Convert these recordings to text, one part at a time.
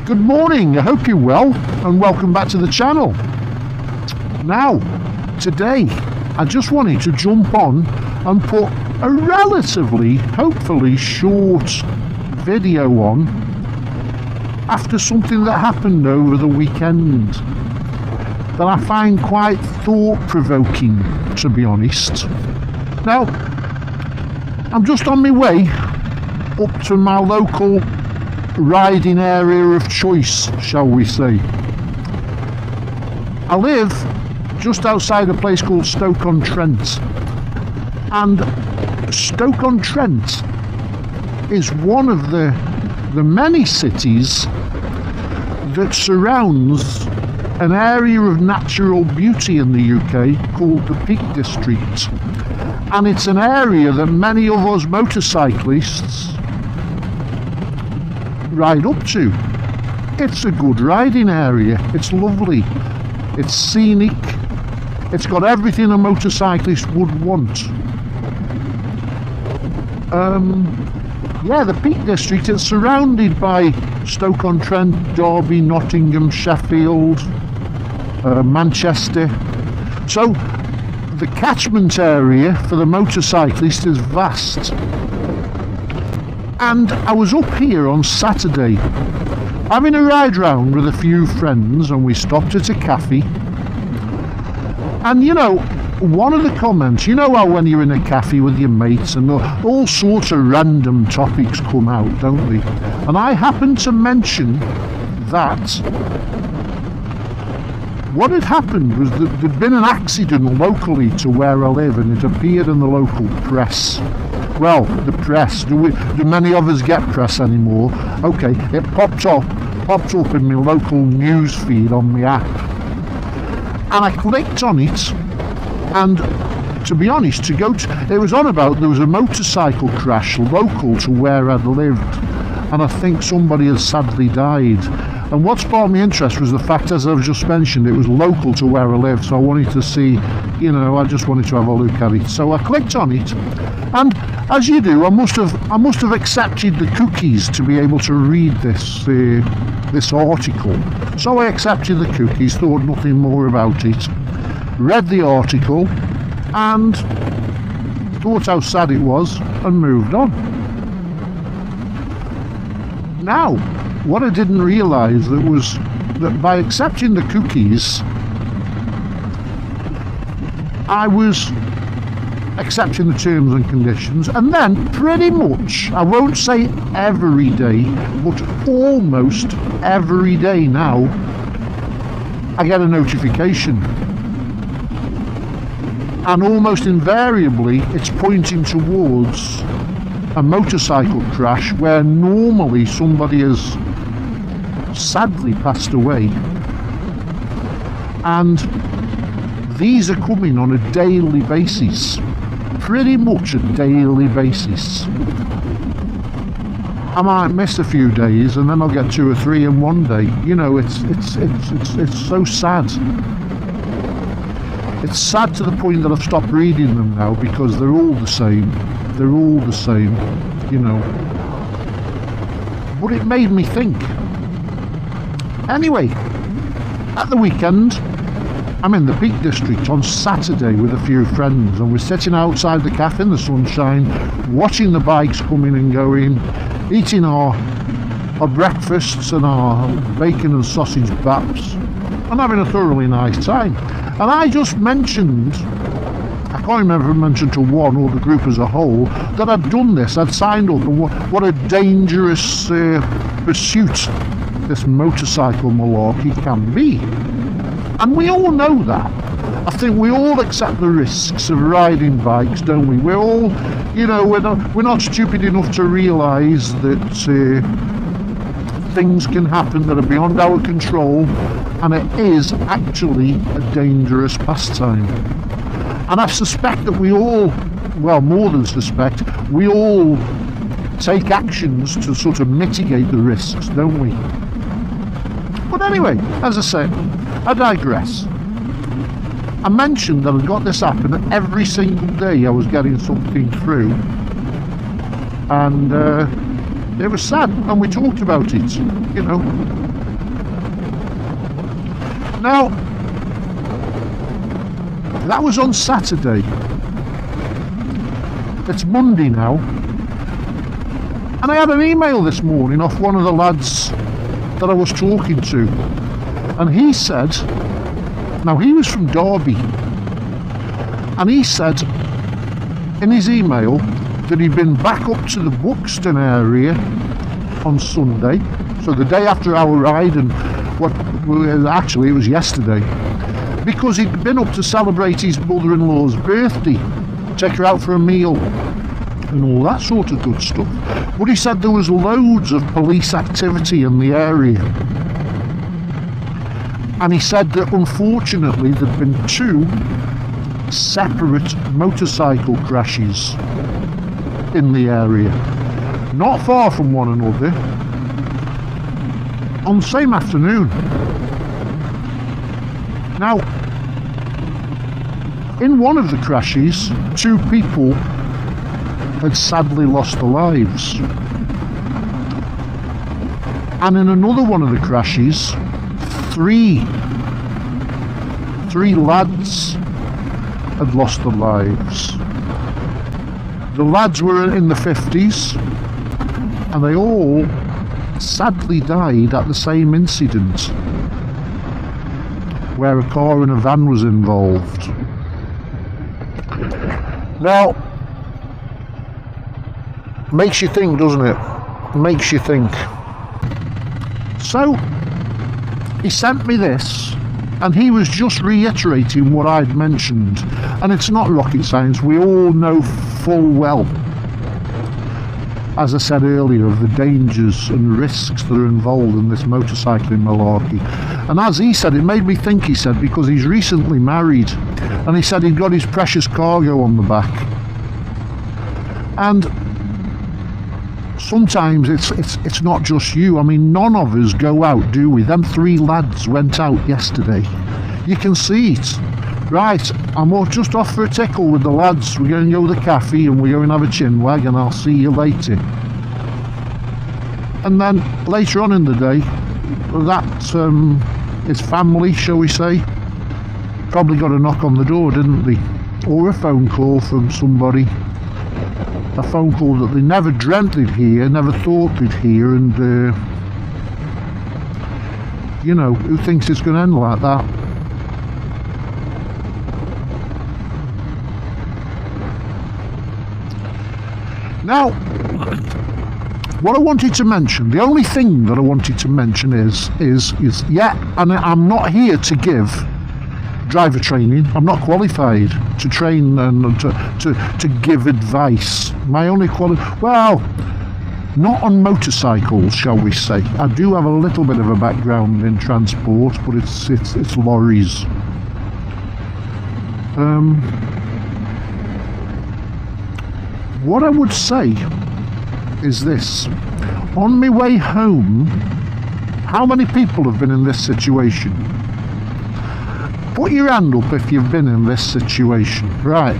Good morning, I hope you're well and welcome back to the channel. Now, today I just wanted to jump on and put a relatively, hopefully short video on after something that happened over the weekend that I find quite thought-provoking, to be honest. Now, I'm just on my way up to my local riding area of choice, shall we say. I live just outside a place called Stoke-on-Trent, and Stoke-on-Trent is one of the many cities that surrounds an area of natural beauty in the UK called the Peak District, and it's an area that many of us motorcyclists ride up to. It's a good riding area, it's lovely, it's scenic, it's got everything a motorcyclist would want. Yeah, the Peak District is surrounded by Stoke-on-Trent, Derby, Nottingham, Sheffield, Manchester. So the catchment area for the motorcyclist is vast. And I was up here on Saturday having a ride round with a few friends, and we stopped at a cafe. And you know, one of the comments, you know how when you're in a cafe with your mates and all sorts of random topics come out, don't they? And I happened to mention that what had happened was that there'd been an accident locally to where I live, and it appeared in the local press. Well, the press, do many of us get press anymore? Okay, it popped up in my local news feed on my app, and I clicked on it, and to be honest, it was on about there was a motorcycle crash local to where I'd lived, and I think somebody had sadly died. And what sparked my interest was the fact, as I've just mentioned, it was local to where I live, so I wanted to see, you know, I just wanted to have a look at it. So I clicked on it, and as you do, I must have accepted the cookies to be able to read this article. So I accepted the cookies, thought nothing more about it, read the article, and thought how sad it was, and moved on. Now, what I didn't realise was that by accepting the cookies, I was accepting the terms and conditions, and then pretty much, I won't say every day, but almost every day now, I get a notification. And almost invariably, it's pointing towards a motorcycle crash where normally somebody has sadly passed away, and these are coming on a daily basis, pretty much a daily basis. I might miss a few days and then I'll get 2 or 3 in one day. You know, it's so sad. It's sad to the point that I've stopped reading them now, because they're all the same. They're all the same, you know. But it made me think. Anyway, at the weekend, I'm in the Peak District on Saturday with a few friends, and we're sitting outside the cafe in the sunshine, watching the bikes coming and going, eating our breakfasts and our bacon and sausage baps, and having a thoroughly nice time. And I just mentioned, I can't remember if I mentioned to one or the group as a whole, that I'd done this, I'd signed up, and what a dangerous pursuit this motorcycle malarkey can be. And we all know that. I think we all accept the risks of riding bikes, don't we? We're all, you know, we're not stupid enough to realise that things can happen that are beyond our control, and it is actually a dangerous pastime. And I suspect that we all, well, more than suspect, we all take actions to sort of mitigate the risks, don't we? But anyway, as I say, I digress. I mentioned that I got this app, and every single day I was getting something through, and It was sad, and we talked about it, you know. Now, that was on Saturday. It's Monday now. And I had an email this morning off one of the lads that I was talking to. And he said, now he was from Derby, and he said in his email that he'd been back up to the Buxton area on Sunday, so the day after our ride, and actually it was yesterday, because he'd been up to celebrate his mother-in-law's birthday, take her out for a meal and all that sort of good stuff. But he said there was loads of police activity in the area, and he said that unfortunately there'd been 2 separate motorcycle crashes in the area, not far from one another, on the same afternoon. Now, in one of the crashes, 2 people had sadly lost their lives, and in another one of the crashes, 3 lads had lost their lives. The lads were in the 50s, and they all sadly died at the same incident, where a car and a van was involved. Now, makes you think, doesn't it? Makes you think. So, he sent me this, and he was just reiterating what I'd mentioned. And it's not rocket science. We all know full well, as I said earlier, of the dangers and risks that are involved in this motorcycling malarkey. And as he said, it made me think, he said, because he's recently married, and he said he'd got his precious cargo on the back. And sometimes it's not just you. I mean, none of us go out, do we? Them 3 lads went out yesterday. You can see it. Right, I'm just off for a tickle with the lads. We're going to go to the cafe and we're going to have a chinwag, and I'll see you later. And then later on in the day, his family, shall we say, probably got a knock on the door, didn't they? Or a phone call from somebody. A phone call that they never dreamt they'd hear, never thought they'd hear, and you know, who thinks it's going to end like that? Now, what I wanted to mention, the only thing that I wanted to mention is yeah, and I'm not here to give driver training. I'm not qualified to train and to give advice. My only well, not on motorcycles, shall we say. I do have a little bit of a background in transport, but it's lorries. What I would say is this: on my way home, how many people have been in this situation? Put your hand up if you've been in this situation. Right,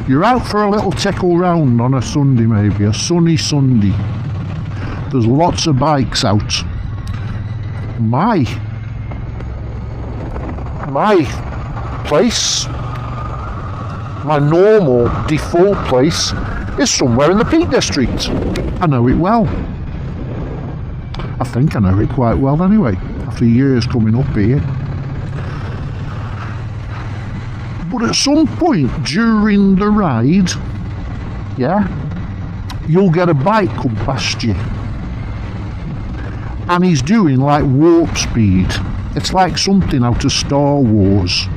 you're out for a little tickle round on a Sunday, maybe a sunny Sunday. There's lots of bikes out. My place, my normal default place, is somewhere in the Peak District. I know it well. I think I know it quite well anyway, after years coming up here. But at some point during the ride, yeah, you'll get a bike come past you, and he's doing like warp speed. It's like something out of Star Wars.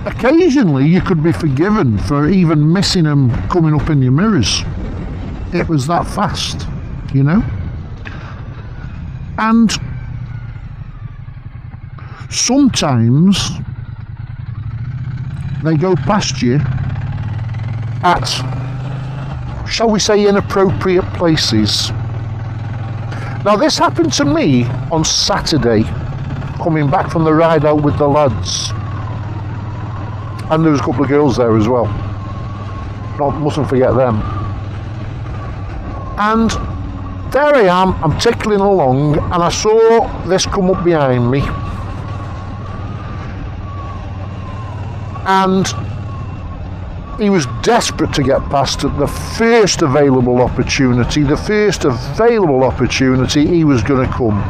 Occasionally you could be forgiven for even missing him coming up in your mirrors. It was that fast, you know. And sometimes they go past you at, shall we say, inappropriate places. Now, this happened to me on Saturday, coming back from the ride out with the lads. And there was a couple of girls there as well. Mustn't forget them. And there I am, I'm tickling along, and I saw this come up behind me. And he was desperate to get past at the first available opportunity. He was going to come.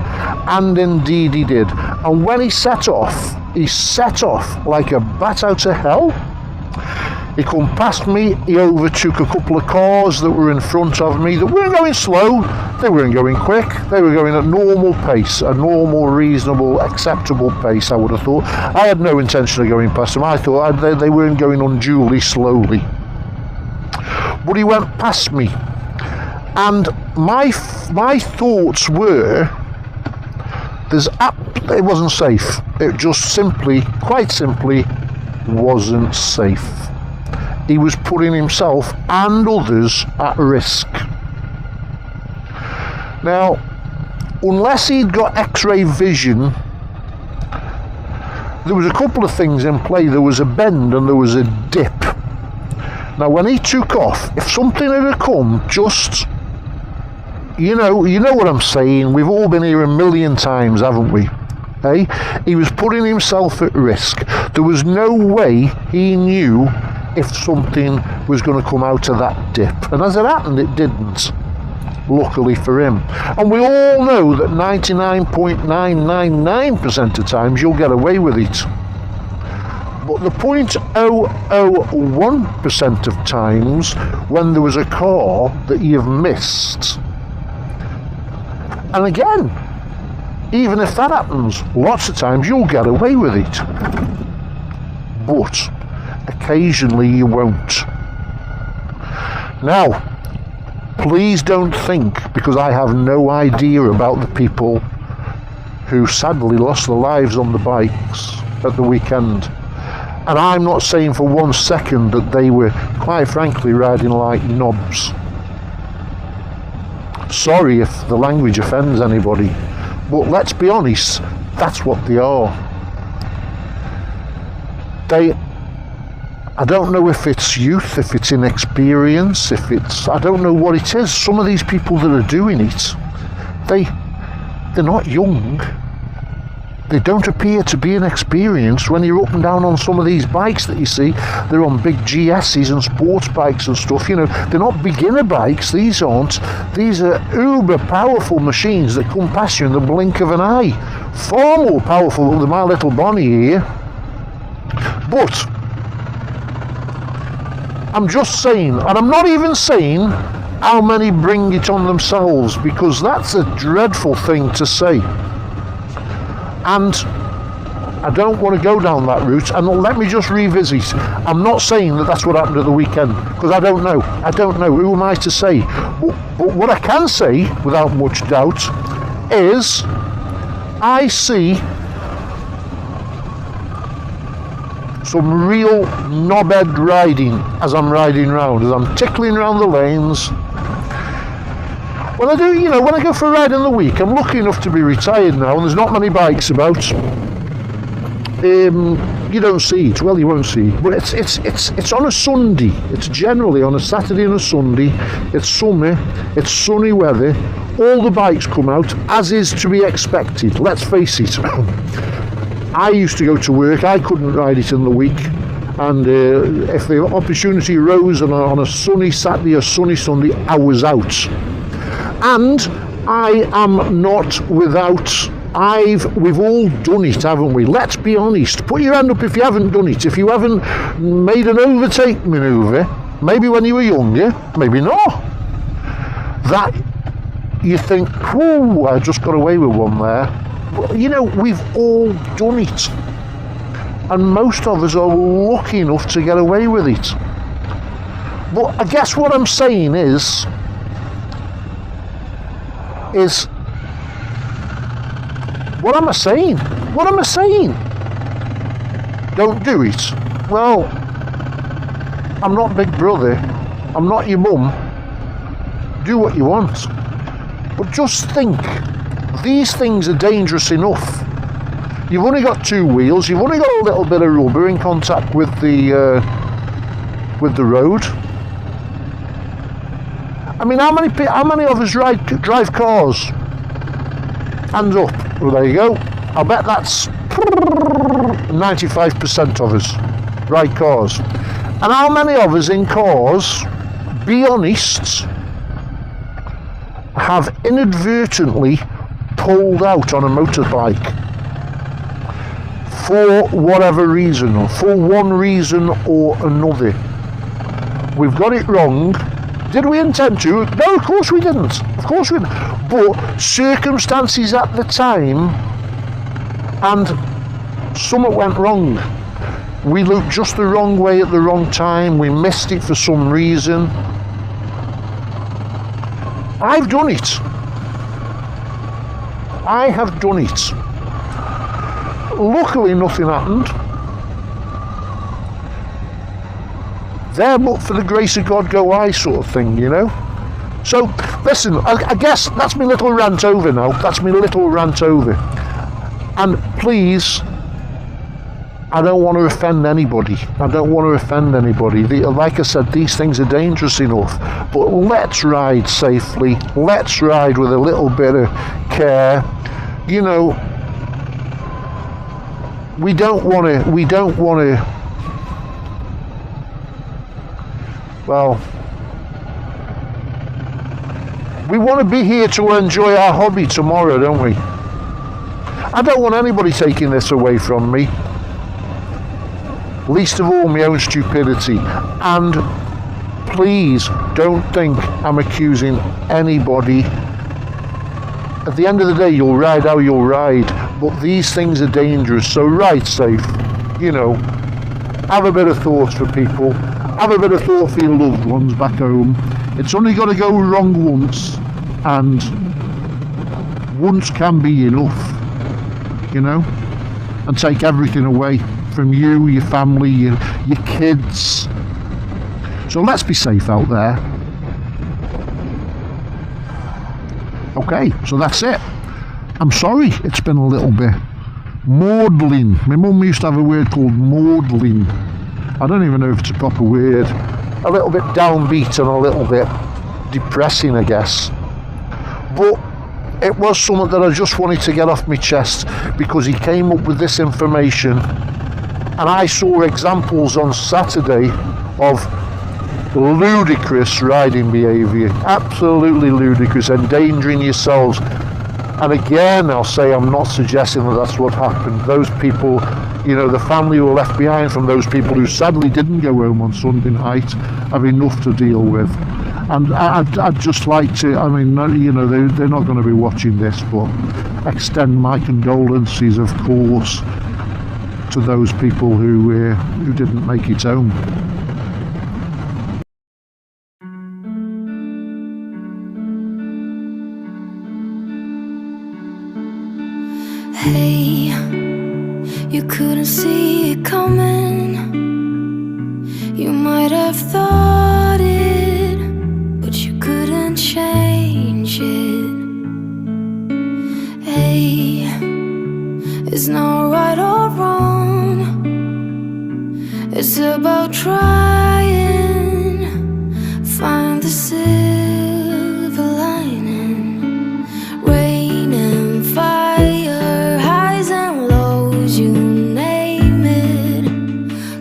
And indeed he did. And when he set off like a bat out of hell. He come past me, he overtook a couple of cars that were in front of me that weren't going slow, they weren't going quick, they were going at normal pace, a normal, reasonable, acceptable pace, I would have thought. I had no intention of going past them. I thought they weren't going unduly slowly. But he went past me, and my thoughts were, it wasn't safe. It just quite simply, wasn't safe. He was putting himself and others at risk. Now, unless he'd got X-ray vision, there was a couple of things in play. There was a bend and there was a dip. Now, when he took off, if something had come, just, you know what I'm saying. We've all been here a million times, haven't we? Hey? He was putting himself at risk. There was no way he knew if something was going to come out of that dip. And as it happened, it didn't, luckily for him. And we all know that 99.999% of times you'll get away with it. But the 0.001% of times when there was a car that you've missed, and again, even if that happens, lots of times you'll get away with it. But occasionally you won't. Now, please don't think, because I have no idea about the people who sadly lost their lives on the bikes at the weekend. And I'm not saying for 1 second that they were, quite frankly, riding like knobs. Sorry if the language offends anybody, but let's be honest, that's what they are. I don't know if it's youth, if it's inexperience, I don't know what it is. Some of these people that are doing it, they're not young. They don't appear to be inexperienced. When you're up and down on some of these bikes that you see, they're on big GSs and sports bikes and stuff, they're not beginner bikes, these aren't. These are uber powerful machines that come past you in the blink of an eye. Far more powerful than my little Bonnie here. But I'm just saying, and I'm not even saying how many bring it on themselves, because that's a dreadful thing to say. And I don't want to go down that route, and let me just revisit. I'm not saying that that's what happened at the weekend, because I don't know. Who am I to say? But what I can say, without much doubt, is I see some real knobhead riding as I'm riding round, as I'm tickling round the lanes. When I do, when I go for a ride in the week, I'm lucky enough to be retired now, and there's not many bikes about. You don't see it. Well, you won't see it. But it's on a Sunday. It's generally on a Saturday and a Sunday. It's summer. It's sunny weather. All the bikes come out, as is to be expected. Let's face it. I used to go to work. I couldn't ride it in the week. And if the opportunity arose on a sunny Saturday or sunny Sunday, I was out. And I am not without. We've all done it, haven't we? Let's be honest. Put your hand up if you haven't done it. If you haven't made an overtake manoeuvre, maybe when you were younger, maybe not. That you think, whoa, I just got away with one there. But, we've all done it. And most of us are lucky enough to get away with it. But I guess what I'm saying is what am I saying? Don't do it. Well, I'm not Big Brother. I'm not your mum. Do what you want. But just think, these things are dangerous enough. You've only got two wheels. You've only got a little bit of rubber in contact with the road. I mean, how many of us drive cars? Hands up. Well, there you go. I'll bet that's 95% of us ride cars. And how many of us in cars, be honest, have inadvertently pulled out on a motorbike for whatever reason, or for one reason or another? We've got it wrong. Did we intend to? No, of course we didn't. Of course we didn't. But circumstances at the time, and something went wrong. We looked just the wrong way at the wrong time. We missed it for some reason. I've done it. I have done it. Luckily, nothing happened. There, but for the grace of God go I, sort of thing, you know. So, listen, I guess that's my little rant over now. That's my little rant over. And please, I don't want to offend anybody. I don't want to offend anybody. Like I said, these things are dangerous enough. But let's ride safely. Let's ride with a little bit of care. You know, we don't want to, well, we want to be here to enjoy our hobby tomorrow, don't we? I don't want anybody taking this away from me. Least of all, my own stupidity. And please don't think I'm accusing anybody. At the end of the day, you'll ride how you'll ride, but these things are dangerous, so ride safe. You know, have a bit of thought for people. Have a bit of thought for your loved ones back home. It's only got to go wrong once, and once can be enough, you know, and take everything away from you, your family, your kids. So let's be safe out there. Okay, so that's it. I'm sorry it's been a little bit maudlin. My mum used to have a word called maudlin. I don't even know if it's a proper word. A little bit downbeat and a little bit depressing, I guess. But it was something that I just wanted to get off my chest, because he came up with this information, and I saw examples on Saturday of ludicrous riding behaviour. Absolutely ludicrous, endangering yourselves. And again, I'll say, I'm not suggesting that that's what happened. Those people, you know, the family who were left behind from those people who sadly didn't go home on Sunday night, have enough to deal with. And I'd just like to, I mean, you know, they're not going to be watching this, but extend my condolences, of course, to those people who didn't make it home. Hey, you couldn't see it coming. You might have thought it, but you couldn't change it. Hey, it's not right or wrong. It's about trying, find the silver lining. Rain and fire, highs and lows, you name it.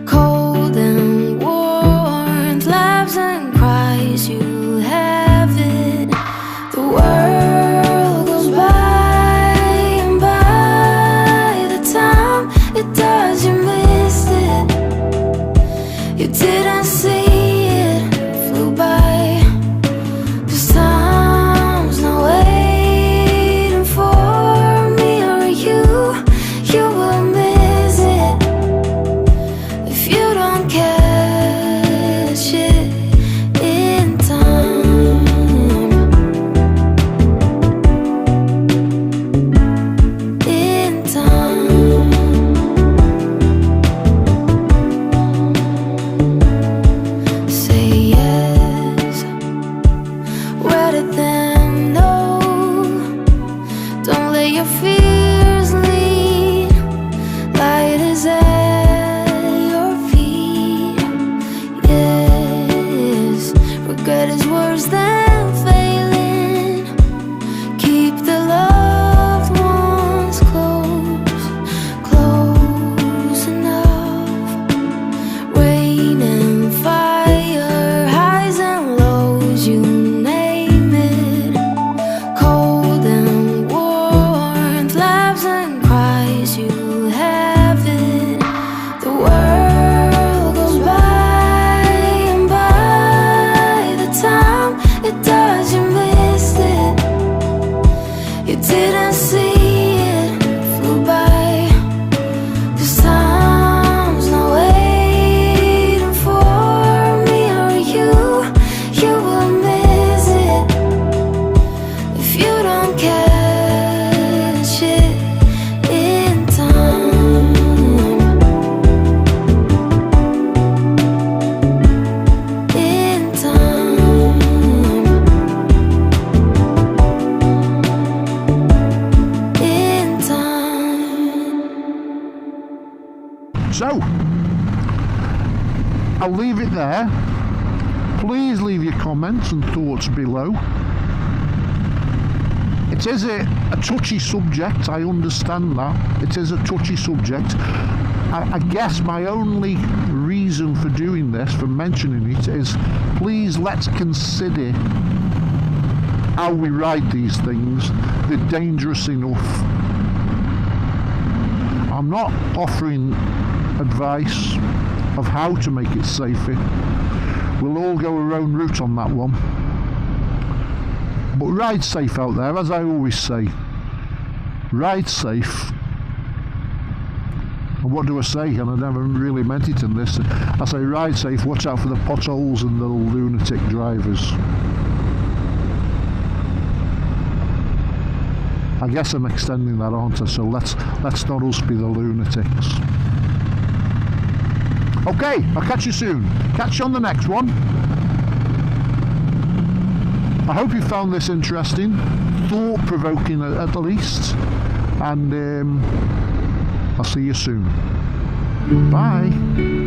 Cold and warmth, laughs and cries, you have it. The world goes by, and by the time it does, you missed it. You didn't see it, flew by. 'Cause time's not waiting for me or you. You will miss it if you don't catch it in time. In time. Say yes rather than no. Don't let your fears lead. Light is at your feet. Yes, regret is worse than So, I'll leave it there. Please leave your comments and thoughts below. It is a touchy subject, I understand that. It is a touchy subject. I guess my only reason for doing this, for mentioning it, is please let's consider how we ride these things. They're dangerous enough. I'm not offering advice of how to make it safer. We'll all go our own route on that one. But ride safe out there, as I always say. Ride safe. And what do I say? And I never really meant it in this. I say ride safe, watch out for the potholes and the lunatic drivers. I guess I'm extending that, aren't I? So let's not us be the lunatics. Okay, I'll catch you soon. Catch you on the next one. I hope you found this interesting, thought-provoking at least, and I'll see you soon. Bye.